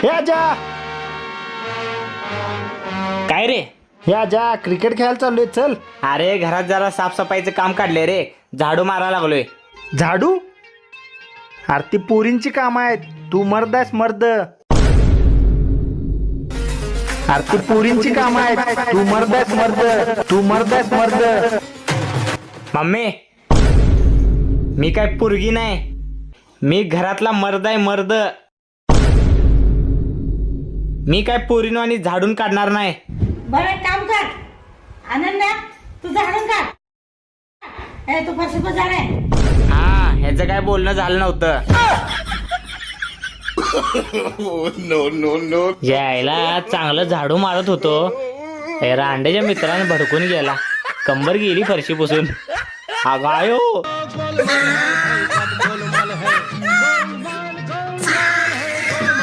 हे आजा, काय रे? हे आजा, क्रिकेट खेळायला चाललोय, चल. अरे घरात जरा साफसफाईचं काम काढले रे, झाडू मारायला लागलोय. झाडू? अरे ती पोरींची काम आहेत, तू मर्द आहेस मर्द. अरे ती पोरींची काम आहेत, तू मर्द आहेस मर्द, तू मर्द आहेस मर्द. मम्मी, मी काय पोरगी नाही, मी घरातला मर्द आहे मर्द. मी काय पोरीनो आणि झाडून काढणार नाही. बरं एक काम कर, आनंदा तू झाडून काढ. तू फरशी पण झाड आहे. हा, ह्याचं काय बोलणं झालं नव्हतं. यायला चांगलं झाडू मारत होतो, हे रांडेच्या मित्राने भडकून गेला, कंबर गेली फरशी पुसून. अगायो.